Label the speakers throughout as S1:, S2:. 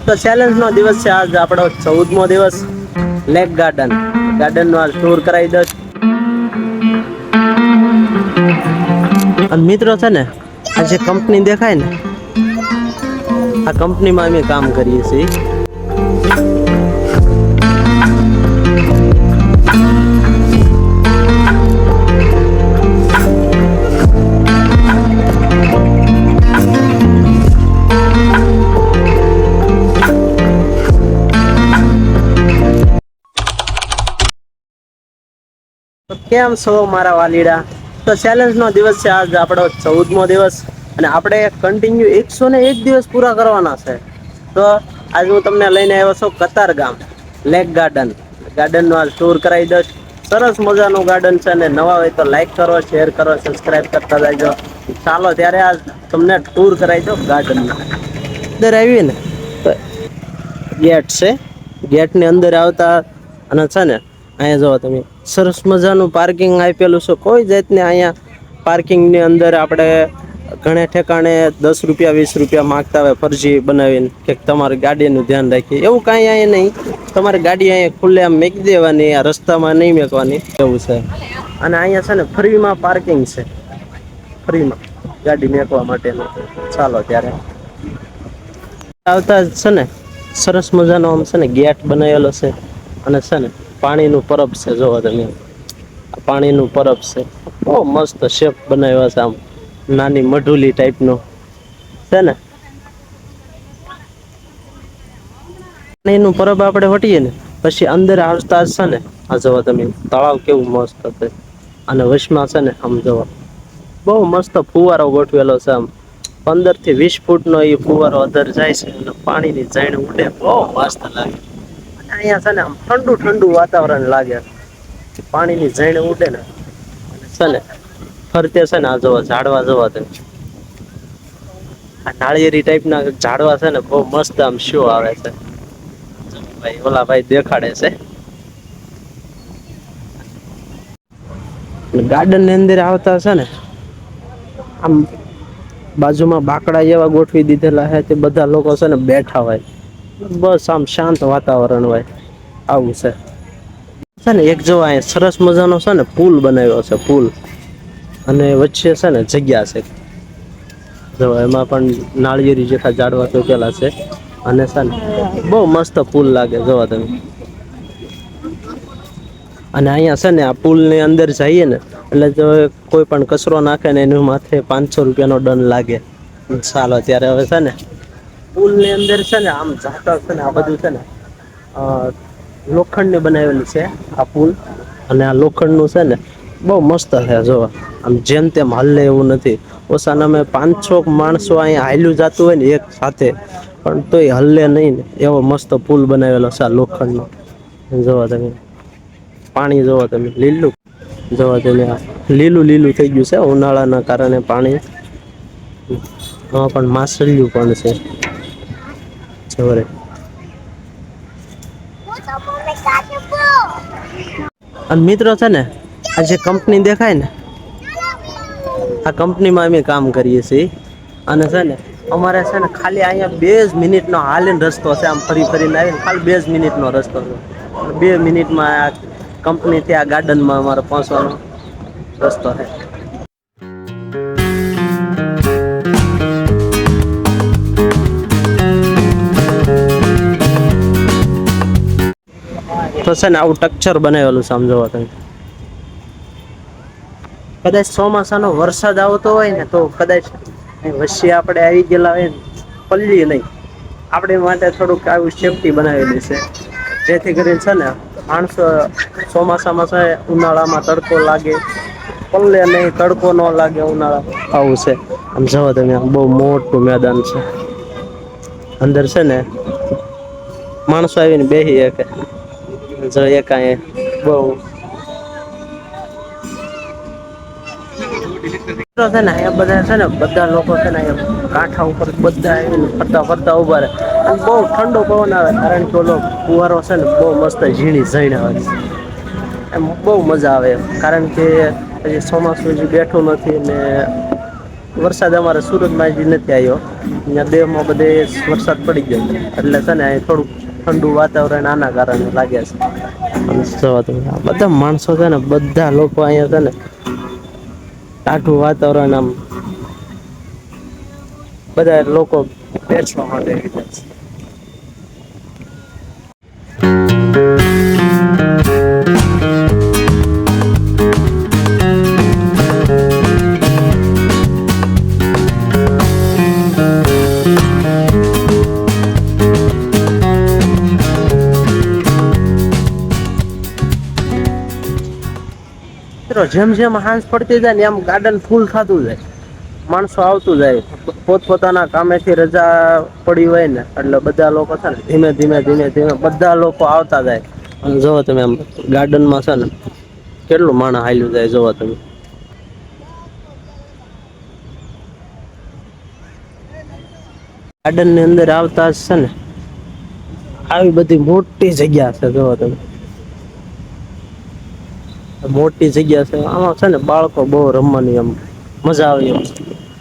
S1: તો ચેલેન્જ નો દિવસ છે આજ આપણો 14મો દિવસ. લેક ગાર્ડન નો ટૂર કરાવી દો. અને મિત્રો છે ને આ જે કંપની દેખાય ને આ કંપનીમાં અમે કામ કરીએ છીએ. તો કેમ છો મારા વાલીડા? તો ચેલેન્જ નો દિવસ છે આજ આપણો 14મો દિવસ અને આપણે કન્ટિન્યુ 101 દિવસ પૂરા કરવાના છે. તો આજ હું તમને લઈને આવ્યો છું કતાર ગામ લેક ગાર્ડન નો ટૂર કરાવી દો. સરસ મજાનું ગાર્ડન છે અને નવા હોય તો લાઈક કરો, શેર કરો, સબસ્ક્રાઈબ કરતા જાયજો. ચાલો ત્યારે આ તમને ટૂર કરાવી દો ગાર્ડનમાં. અંદર આવીએ ને તો ગેટ છે. ગેટ ની અંદર આવતા અને છે ને અહીંયા જોવો તમે સરસ મજાનું પાર્કિંગ આપેલું છે. કોઈ જાતને અહીંયા પાર્કિંગ ની અંદર આપણે ઘણા ઠેકાણે 10 રૂપિયા 20 રૂપિયા માંગતા હોય ફરજી બનાવીને કે તમારી ગાડીનું ધ્યાન રાખીએ, એવું કાંઈ અહીંયા નહીં. તમારી ગાડી અહીંયા ખુલ્લે આમ મેકી દેવાની, આ રસ્તામાં નહીં મેકવાની એવું છે. અને અહીંયા છે ને ફ્રીમાં પાર્કિંગ છે, ફ્રીમાં ગાડી મેકવા માટેનું. ચાલો ત્યારે આવતા છે ને સરસ મજાનો આમ છે ને ગેટ બનાવેલો છે અને છે ને પાણીનું પરબ છે. જોવો તમે પાણીનું પરબ છે, બહુ મસ્ત શેપ બનાવ્યો છે. આમ નાની મઢુલી ટાઈપનું છે ને પાણીનું પરબ આપણે વટીએ ને પછી અંદર આવતા છે ને આ જોવો તમે તળાવ કેવું મસ્ત છે. અને વચમાં છે ને આમ જોવો બહુ મસ્ત ફુવારો ગોઠવેલો છે. આમ 15 થી 20 ફૂટનો એ ફુવારો અંદર જાય છે અને પાણીની જાણ ઉડે, બહુ મસ્ત લાગે. અને અહીંયા છે ને આમ ઠંડુ ઠંડુ વાતાવરણ લાગે. પાણીની જાણ ઉડે ને છે ને ફરતે છે ને આ જોવો ઝાડવા જોવો તમે, આ નાળિયેરી ટાઈપના ઝાડવા છે ને બહુ મસ્ત આમ શો આવે છે. ભાઈ ઓલા ભાઈ દેખાડે છે. ગાર્ડન ની અંદર આવતા છે ને આમ બાજુમાં બાકડા એવા ગોઠવી દીધેલા છે તે બધા લોકો છે ને બેઠા હોય, બસ આમ શાંત વાતાવરણ હોય આવું છે. છે ને એક જો અહીંયા સરસ મજાનો છે ને પુલ બનાવ્યો છે, પુલ. અને વચ્ચે છે ને જગ્યા છે, જો એમાં પણ નાળિયેરી જેખા ઝાડવા ચોકેલા છે. અને છે ને બહુ મસ્ત પુલ લાગે જોવો તમે. અને અહીંયા છે ને આ પુલ ની અંદર જઈએ ને એટલે જો કોઈ પણ કચરો નાખે ને એનું માથે 500 રૂપિયાનો દંડ લાગે. ચાલો ત્યારે હવે છે ને પુલ ની અંદર છે ને આમ જાતા છે ને આ બધું છે ને લોખંડની બનાવેલું છે આ પુલ. અને આ લોખંડનું છે ને બહુ મસ્ત છે. જોવો આમ જેમ તેમ હલે એવું નથી. ઓછાનામે 500 માણસો અહીંયા હાલ્યું જતું હોય ને એક સાથે પણ તોય હલ્લે નહીં ને એવો મસ્ત પુલ બનાવેલો છે આ લોખંડનો. જોવો તમે પાણી જોવો તમે લીલું, જોવો તમે લીલું લીલું થઈ ગયું છે ઉનાળાના કારણે પાણી. હા પણ માછલીઓ પણ છે જોરે. અને મિત્રો છે ને આ જે કંપની દેખાય ને આ કંપનીમાં અમે કામ કરીએ છીએ. અને છે ને અમારે છે ને ખાલી અહીંયા 2 મિનિટનો હાલીને રસ્તો છે. આમ ફરી ફરીને આવીને ખાલી 2 મિનિટનો રસ્તો છે. 2 મિનિટમાં આ કંપનીથી આ ગાર્ડનમાં અમારે પહોંચવાનો રસ્તો છે. તો છે ને આવું સ્ટ્રક્ચર બનાવેલું સમજો તમે. કદાચ ચોમાસાનો વરસાદ આવતો હોય ને તો કદાચ વચ્ચે આપણે આવી ગયેલા હોય ને પલ્લી નહીં, આપણે માટે થોડુંક આવું સેફટી બનાવેલી છે. જેથી કરીને છે ને માણસો ચોમાસામાં છે ઉનાળામાં તડકો લાગે પલ્લે નહીં, તડકો ન લાગે ઉનાળા આવું છે. આમ જવો તમે બહુ મોટું મેદાન છે. અંદર છે ને માણસો આવીને બેસી શકે. જો એકાએ બહુ છે ને અહીંયા બધા છે ને બધા લોકો છે ને અહીંયા કાંઠા ઉપર બધા આવીને ફરતા ફરતા ઉભા રહે. બહુ ઠંડો પવન આવે કારણ કે ઓલો ફુવારો છે ને બહુ મસ્ત ઝીણી ઝાણ આવે એમ બહુ મજા આવે એમ. કારણ કે હજી ચોમાસું હજી બેઠું નથી ને વરસાદ અમારે સુરતમાં હજી નથી આવ્યો. અહીંયા દેહમાં બધે વરસાદ પડી ગયો એટલે છે ને અહીં થોડુંક ઠંડુ વાતાવરણ આના કારણે લાગે છે. બધા માણસો છે ને બધા લોકો અહીંયા છે ને ટાઢું વાતાવરણ આમ બધા લોકો બેસવા માટે આવી જાય છે. જેમ જેમ હાંસ પડતી જાય ને એમ ગાર્ડન ફૂલ થતું જાય, માણસો આવતું જાય. પોતપોતાના કામેથી રજા પડી હોય ને એટલે બધા લોકો છે ને ધીમે ધીમે ધીમે ધીમે બધા લોકો આવતા જાય. અને જોવો તમે આમ ગાર્ડનમાં છે ને કેટલું માણસ હાલ્યું જાય જોવો તમે. ગાર્ડન ની અંદર આવતા છે ને આવી બધી મોટી જગ્યા છે જોવો તમે. મોટી જગ્યા છે આમાં છે ને બાળકો બહુ રમવાની એમ મજા આવે એમ.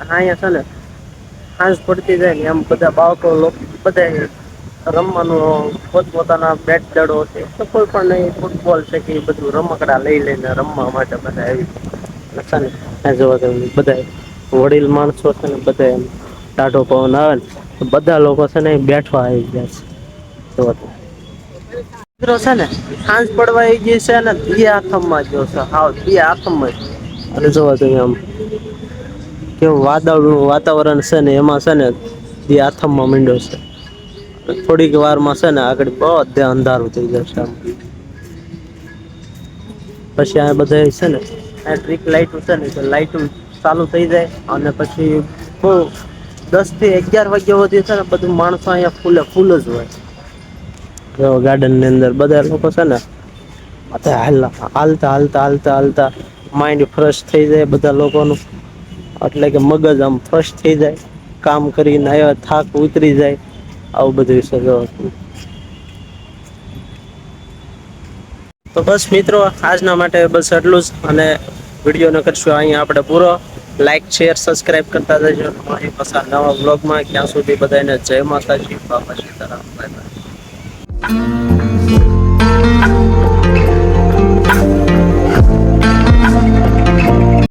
S1: અહીંયા છે ને સાંજ પડતી જાય ને એમ બધા બાળકો બધા રમવાનું પોતપોતાના બેટ દડો છે તો કોઈ પણ નહીં, ફૂટબોલ છે કે એ બધું રમકડા લઈ લઈને રમવા માટે બધા આવી ને જોવા બધા વડીલ માણસો છે ને બધા એમ ટાઢો પવન આવે ને બધા લોકો છે ને બેઠવા આવી ગયા છે. મિત્રો છે ને સાંજ પડવા આવી ગઈ છે ને બે આથમમાં જો છે હાવ બે આથમમાં અને જોવા તમે આમ કેવું વાતાવરણ છે ને એમાં છે ને બે આથમમાં માંડ્યો છે. થોડીક વારમાં છે ને આગળ બધે અંધારું થઈ જશે આમ. પછી આ બધા છે ને આ ટ્રીક લાઈટ છે ને લાઈટ ચાલુ થઈ જાય અને પછી બહુ 10 થી 11 વાગ્યા સુધી છે ને બધું માણસો અહીંયા ફૂલ જ હોય. ગાર્ડન ની અંદર બધા લોકો છે ને હાલતા હાલતા હાલતા હાલતા માઇન્ડ ફ્રેશ થઈ જાય બધા લોકોનું. એટલે કે મગજ આમ ફ્રેશ થઈ જાય, કામ કરીને આવ્યા થાક ઉતરી જાય, આવું બધું વિશે તો બસ મિત્રો આજના માટે બસ એટલું જ. અને વિડીયોને કરશું અહીંયા આપણે પૂરો. લાઈક શેર સબસ્ક્રાઇબ કરતા જજો મારી પાછા નવા બ્લોગમાં. ક્યાં સુધી બધાને જય માતાજી, બાપા સીતારામ, બાય બાય.